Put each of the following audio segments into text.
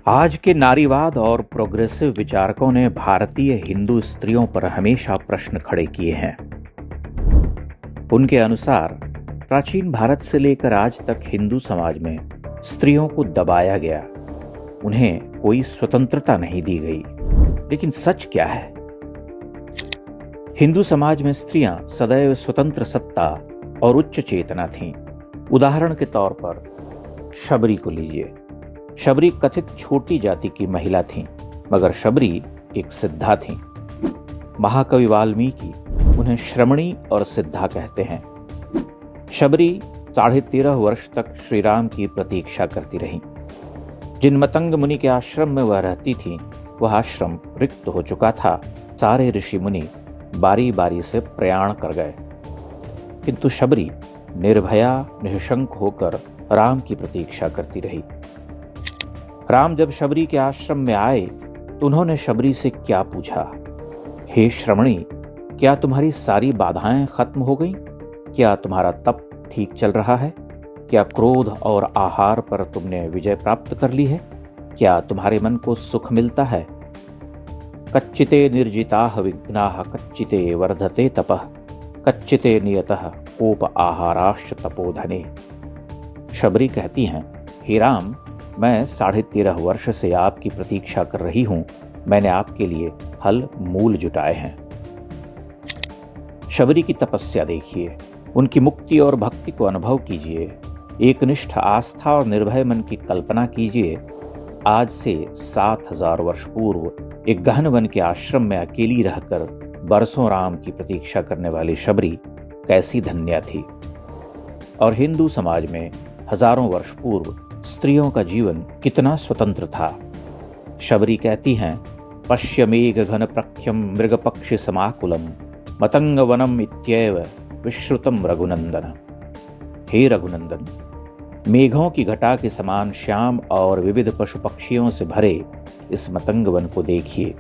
आज के नारीवाद और प्रोग्रेसिव विचारकों ने भारतीय हिंदू स्त्रियों पर हमेशा प्रश्न खड़े किए हैं। उनके अनुसार प्राचीन भारत से लेकर आज तक हिंदू समाज में स्त्रियों को दबाया गया, उन्हें कोई स्वतंत्रता नहीं दी गई। लेकिन सच क्या है? हिंदू समाज में स्त्रियां सदैव स्वतंत्र सत्ता और उच्च चेतना थीं। उदाहरण के तौर पर शबरी को लीजिए। शबरी कथित छोटी जाति की महिला थीं, मगर शबरी एक सिद्धा थीं। महाकवि वाल्मीकि उन्हें श्रमणी और सिद्धा कहते हैं। शबरी 13.5 वर्ष तक श्री राम की प्रतीक्षा करती रहीं। जिन मतंग मुनि के आश्रम में वह रहती थीं, वह आश्रम रिक्त हो चुका था। सारे ऋषि मुनि बारी बारी से प्रयाण कर गए, किंतु शबरी निर्भया निःशंक होकर राम की प्रतीक्षा करती रही। राम जब शबरी के आश्रम में आए तो उन्होंने शबरी से क्या पूछा? हे श्रमणी, क्या तुम्हारी सारी बाधाएं खत्म हो गईं? क्या तुम्हारा तप ठीक चल रहा है? क्या क्रोध और आहार पर तुमने विजय प्राप्त कर ली है? क्या तुम्हारे मन को सुख मिलता है? कच्चिते निर्जिताः विघ्नाः कच्चिते वर्धते तपः कच्चिते नियतः कोप आहाराश्च तपोधने। शबरी कहती हैं, हे राम, मैं 13.5 वर्ष से आपकी प्रतीक्षा कर रही हूं। मैंने आपके लिए फल मूल जुटाए हैं। शबरी की तपस्या देखिए, उनकी मुक्ति और भक्ति को अनुभव कीजिए। एकनिष्ठ आस्था और निर्भय मन की कल्पना कीजिए। आज से 7,000 वर्ष पूर्व एक गहन वन के आश्रम में अकेली रहकर बरसों राम की प्रतीक्षा करने वाली शबरी कैसी धन्या थी। और हिंदू समाज में हजारों वर्ष पूर्व स्त्रियों का जीवन कितना स्वतंत्र था। शबरी कहती हैं, पश्य मेघ घन प्रख्यम मृग पक्षी समाकुलम मतंग वनम इत्येव विश्रुतम रघुनंदन। हे रघुनंदन, मेघों की घटा के समान श्याम और विविध पशु पक्षियों से भरे इस मतंग वन को देखिए।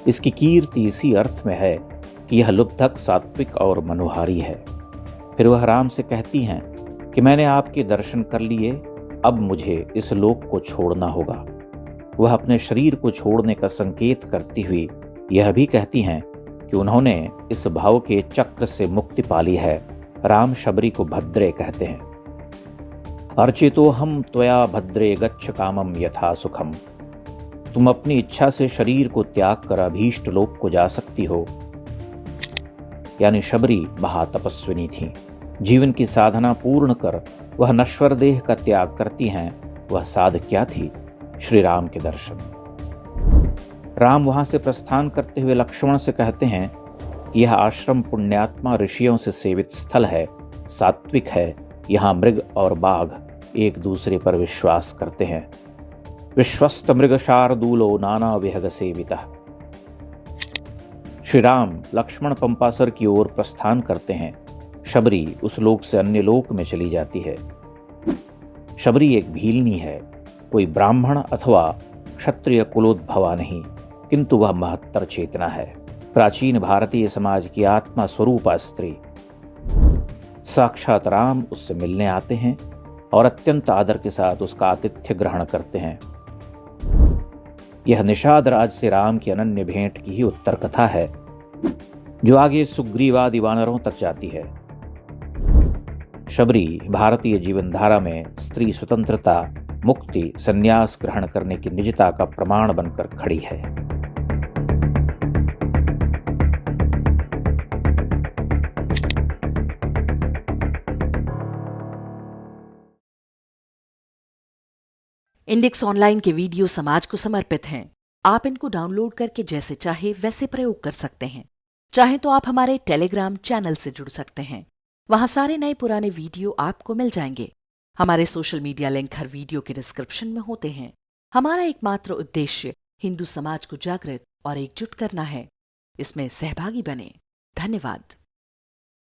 इसकी कीर्ति इसी अर्थ में है कि यह लुब्धक, सात्विक और मनोहारी है। फिर वह राम से कहती हैं कि मैंने आपके दर्शन कर लिए, अब मुझे इस लोक को छोड़ना होगा। वह अपने शरीर को छोड़ने का संकेत करती हुई यह भी कहती हैं कि उन्होंने इस भाव के चक्र से मुक्ति पाली है। राम शबरी को भद्रे कहते हैं। अर्चितो हम त्वया भद्रे गच्छ कामम यथा सुखम। तुम अपनी इच्छा से शरीर को त्याग कर अभीष्ट लोक को जा सकती हो। यानी शबरी महातपस्विनी थी। जीवन की साधना पूर्ण कर वह नश्वर देह का त्याग करती हैं। वह साध क्या थी? श्री राम के दर्शन। राम वहां से प्रस्थान करते हुए लक्ष्मण से कहते हैं कि यह आश्रम पुण्यात्मा ऋषियों से सेवित स्थल है, सात्विक है। यहाँ मृग और बाघ एक दूसरे पर विश्वास करते हैं। विश्वस्त मृग शार्दूलो नाना विहग सेवितः। श्री राम लक्ष्मण पंपासर की ओर प्रस्थान करते हैं। शबरी उस लोक से अन्य लोक में चली जाती है। शबरी एक भीलनी है, कोई ब्राह्मण अथवा क्षत्रिय कुलोद्भवा नहीं, किंतु वह महत्तर चेतना है। प्राचीन भारतीय समाज की आत्मा स्वरूपा स्त्री। साक्षात राम उससे मिलने आते हैं और अत्यंत आदर के साथ उसका आतिथ्य ग्रहण करते हैं। यह निषाद राज से राम की अनन्य भेंट की ही उत्तर कथा है, जो आगे सुग्रीवादि वानरों तक जाती है। शबरी भारतीय जीवन धारा में स्त्री स्वतंत्रता, मुक्ति, संन्यास ग्रहण करने की निजता का प्रमाण बनकर खड़ी है। इंडेक्स ऑनलाइन के वीडियो समाज को समर्पित हैं। आप इनको डाउनलोड करके जैसे चाहे वैसे प्रयोग कर सकते हैं। चाहे तो आप हमारे टेलीग्राम चैनल से जुड़ सकते हैं। वहां सारे नए पुराने वीडियो आपको मिल जाएंगे। हमारे सोशल मीडिया लिंक हर वीडियो के डिस्क्रिप्शन में होते हैं। हमारा एकमात्र उद्देश्य हिंदू समाज को जागृत और एकजुट करना है। इसमें सहभागी बने। धन्यवाद।